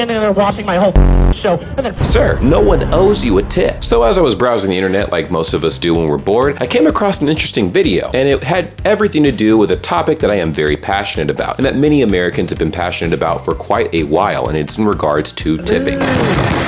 standing there watching my whole show, and then Sir, no one owes you a tip. So as I was browsing the internet like most of us do when we're bored, I came across an interesting video, and it had everything to do with a topic that I am very passionate about, and that many Americans have been passionate about for quite a while, and it's in regards to tipping.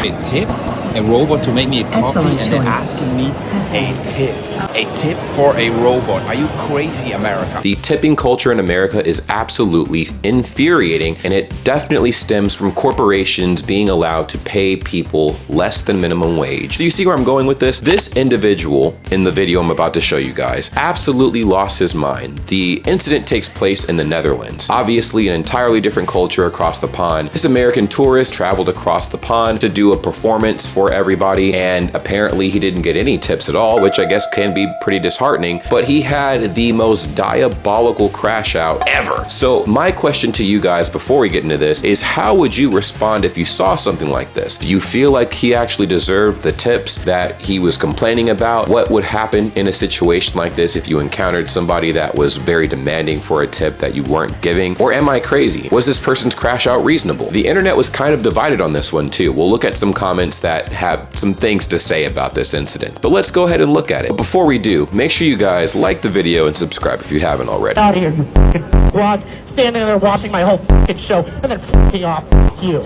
It tipped a robot to make me a coffee. Excellent and they're choice. asking me a tip for a robot. Are you crazy, America? The tipping culture in America is absolutely infuriating, and it definitely stems from corporations being allowed to pay people less than minimum wage. So you see where I'm going with this? This individual in the video I'm about to show you guys absolutely lost his mind. The incident takes place in the Netherlands. Obviously an entirely different culture across the pond. This American tourist traveled across the pond to do a performance for everybody, and apparently he didn't get any tips at all, which I guess can be pretty disheartening, but he had the most diabolical crash out ever. So my question to you guys before we get into this is, how would you respond if you saw something like this? Do you feel like he actually deserved the tips that he was complaining about? What would happen in a situation like this if you encountered somebody that was very demanding for a tip that you weren't giving? Or am I crazy? Was this person's crash out reasonable? The internet was kind of divided on this one too. We'll look at some comments that have some things to say about this incident, but let's go ahead and look at it. But before we do, make sure you guys like the video and subscribe if you haven't already. out of here, you fucking quad, standing there watching my whole fucking show, and then fucking off you.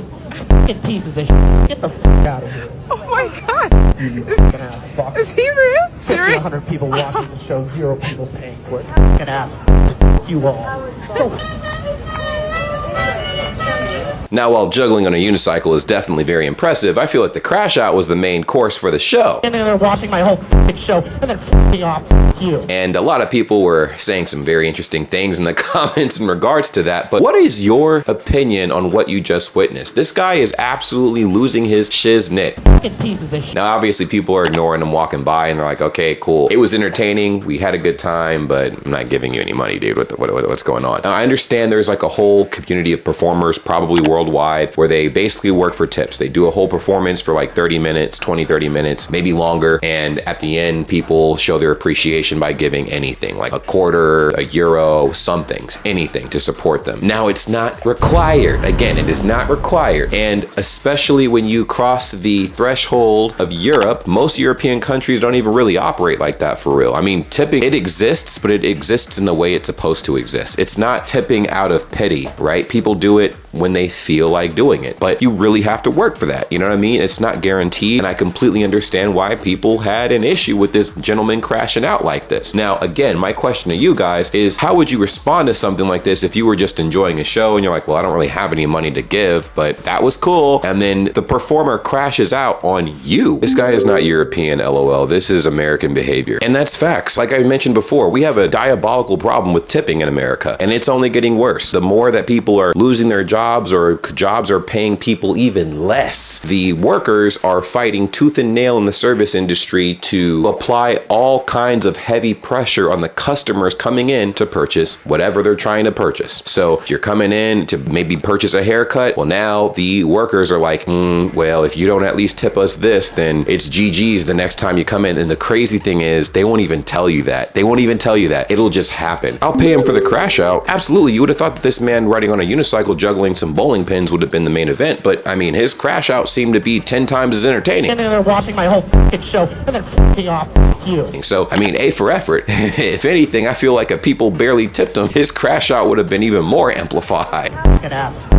Fucking pieces of shit. Get the fuck out of here. Oh my god! Fucking ass fuck. Is he real? Serious? 100 people watching the show, 0 people paying for it. Fucking ass. You all. Go. Now, while juggling on a unicycle is definitely very impressive, I feel like the crash out was the main course for the show. Standing there watching my whole fucking show, and then fucking off you. And a lot of people were saying some very interesting things in the comments in regards to that, but what is your opinion on what you just witnessed? This guy is absolutely losing his shiznit. Fucking pieces of shit. Now, obviously, people are ignoring him walking by, and they're like, okay, cool. It was entertaining. We had a good time, but I'm not giving you any money, dude. What's going on? Now, I understand there's like a whole community of performers, probably worldwide, where they basically work for tips. They do a whole performance for like 30 minutes, 20, 30 minutes, maybe longer. And at the end, people show their appreciation by giving anything, like a quarter, a euro, something, anything to support them. Now, it's not required. Again, it is not required. And especially when you cross the threshold of Europe, most European countries don't even really operate like that for real. I mean, tipping, it exists, but it exists in the way it's supposed to exist. It's not tipping out of pity, right? People do it when they feel like doing it, but you really have to work for that. You know what I mean? It's not guaranteed, and I completely understand why people had an issue with this gentleman crashing out like this. Now, again, my question to you guys is, how would you respond to something like this if you were just enjoying a show and you're like, well, I don't really have any money to give, but that was cool, and then the performer crashes out on you? This guy is not European, LOL. This is American behavior, and that's facts. Like I mentioned before, we have a diabolical problem with tipping in America, and it's only getting worse. The more that people are losing their jobs, or jobs are paying people even less, the workers are fighting tooth and nail in the service industry to apply all kinds of heavy pressure on the customers coming in to purchase whatever they're trying to purchase. So if you're coming in to maybe purchase a haircut, well, now the workers are like, well, if you don't at least tip us this, then it's GG's the next time you come in. And the crazy thing is, they won't even tell you that. They won't even tell you that. It'll just happen. I'll pay him for the crash out. Absolutely. You would have thought that this man riding on a unicycle juggling some bowling pins would have been the main event, but I mean, his crash out seemed to be 10 times as entertaining. Standing there watching my whole fucking show, and then fucking off you. So, I mean, A for effort. If anything, I feel like if people barely tipped him, his crash out would have been even more amplified. Fucking ass.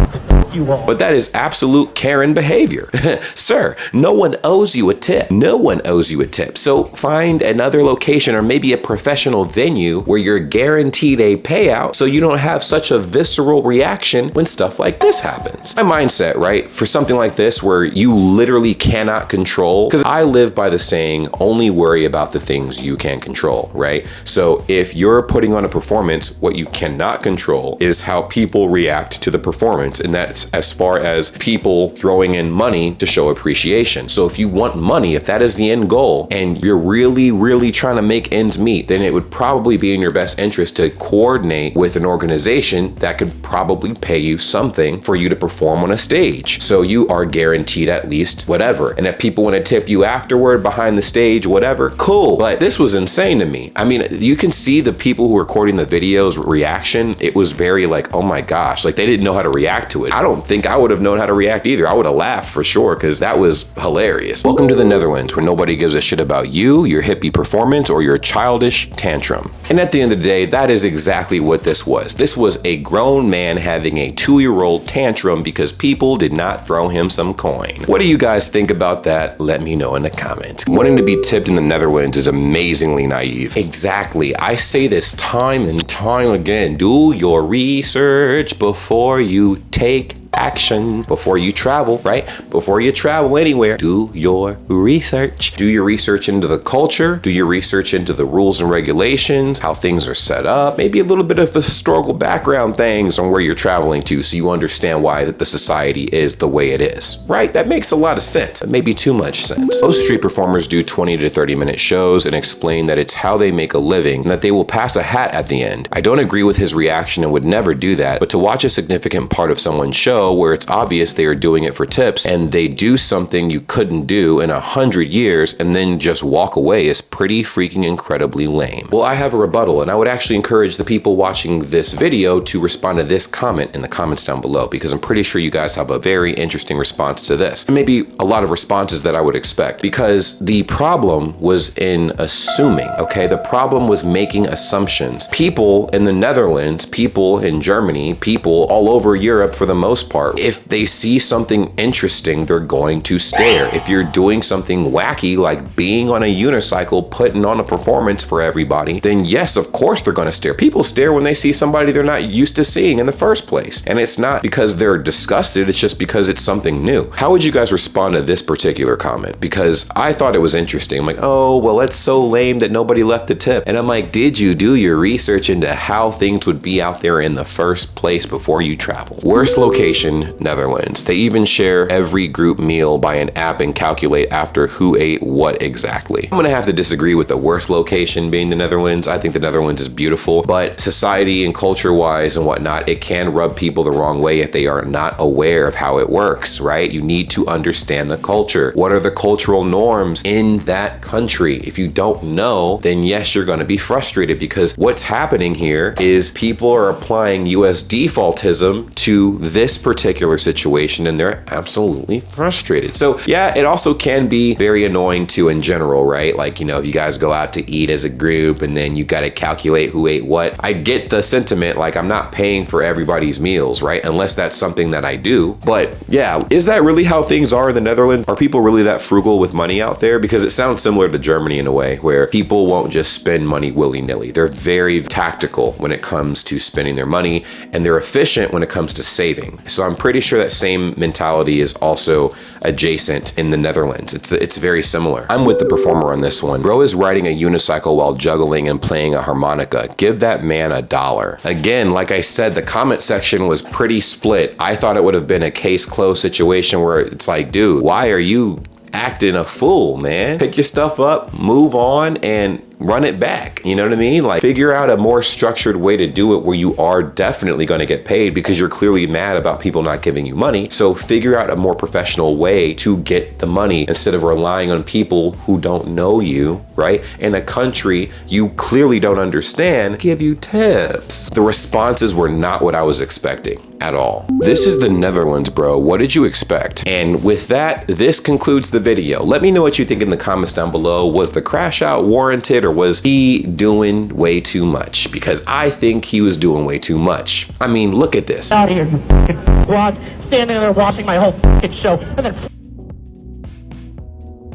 You all. But that is absolute Karen behavior. Sir, no one owes you a tip. No one owes you a tip. So find another location or maybe a professional venue where you're guaranteed a payout so you don't have such a visceral reaction when stuff like this happens. My mindset, right? For something like this where you literally cannot control, because I live by the saying, only worry about the things you can control, right? So if you're putting on a performance, what you cannot control is how people react to the performance, and that's as far as people throwing in money to show appreciation. So if you want money, if that is the end goal, and you're really, really trying to make ends meet, then it would probably be in your best interest to coordinate with an organization that could probably pay you something for you to perform on a stage. So you are guaranteed at least whatever. And if people want to tip you afterward, behind the stage, whatever, cool. But this was insane to me. I mean, you can see the people who were recording the videos reaction. It was very like, oh my gosh, like they didn't know how to react to it. I don't don't think I would have known how to react either. I would have laughed for sure because that was hilarious. Welcome to the Netherlands, where nobody gives a shit about you, your hippie performance, or your childish tantrum. And at the end of the day, that is exactly what this was. This was a grown man having a 2-year-old tantrum because people did not throw him some coin. What do you guys think about that? Let me know in the comments. Wanting to be tipped in the Netherlands is amazingly naive. Exactly. I say this time and time again. Do your research before you take action, before you travel, right? Before you travel anywhere, do your research. Do your research into the culture, do your research into the rules and regulations, how things are set up, maybe a little bit of historical background things on where you're traveling to so you understand why that the society is the way it is, right? That makes a lot of sense, maybe too much sense. Most street performers do 20 to 30 minute shows and explain that it's how they make a living and that they will pass a hat at the end. I don't agree with his reaction and would never do that, but to watch a significant part of someone's show where it's obvious they are doing it for tips and they do something you couldn't do in 100 years and then just walk away is pretty freaking incredibly lame. Well, I have a rebuttal, and I would actually encourage the people watching this video to respond to this comment in the comments down below, because I'm pretty sure you guys have a very interesting response to this. And maybe a lot of responses that I would expect, because the problem was in assuming, okay? The problem was making assumptions. People in the Netherlands, people in Germany, people all over Europe for the most part, if they see something interesting, they're going to stare. If you're doing something wacky, like being on a unicycle, putting on a performance for everybody, then yes, of course they're going to stare. People stare when they see somebody they're not used to seeing in the first place. And it's not because they're disgusted, it's just because it's something new. How would you guys respond to this particular comment? Because I thought it was interesting. I'm like, oh, well, that's so lame that nobody left a tip. And I'm like, did you do your research into how things would be out there in the first place before you travel? Worst location, Netherlands. They even share every group meal by an app and calculate after who ate what exactly. I'm gonna have to disagree with the worst location being the Netherlands. I think the Netherlands is beautiful, but society and culture wise and whatnot, it can rub people the wrong way if they are not aware of how it works, right? You need to understand the culture. What are the cultural norms in that country? If you don't know, then yes, you're gonna be frustrated, because what's happening here is people are applying US defaultism to this particular situation and they're absolutely frustrated. So yeah, it also can be very annoying too in general, right? Like, you know, if you guys go out to eat as a group and then you got to calculate who ate what. I get the sentiment, like I'm not paying for everybody's meals, right? Unless that's something that I do. But yeah, is that really how things are in the Netherlands? Are people really that frugal with money out there? Because it sounds similar to Germany in a way, where people won't just spend money willy-nilly. They're very tactical when it comes to spending their money, and they're efficient when it comes to saving. So I'm pretty sure that same mentality is also adjacent in the Netherlands. It's very similar. I'm with the performer on this one. Bro is riding a unicycle while juggling and playing a harmonica. Give that man $1. Again, like I said, the comment section was pretty split. I thought it would have been a case closed situation where it's like, dude, why are you acting a fool, man? Pick your stuff up, move on, and run it back. You know what I mean? Like, figure out a more structured way to do it where you are definitely going to get paid, because you're clearly mad about people not giving you money. So figure out a more professional way to get the money instead of relying on people who don't know you, right? In a country you clearly don't understand, give you tips. The responses were not what I was expecting at all. This is the Netherlands, bro. What did you expect? And with that, this concludes the video. Let me know what you think in the comments down below. Was the crash out warranted, or was he doing way too much? Because I think he was doing way too much. I mean, look at this. Out of here, you fucking quad, standing there watching my whole fucking show, and then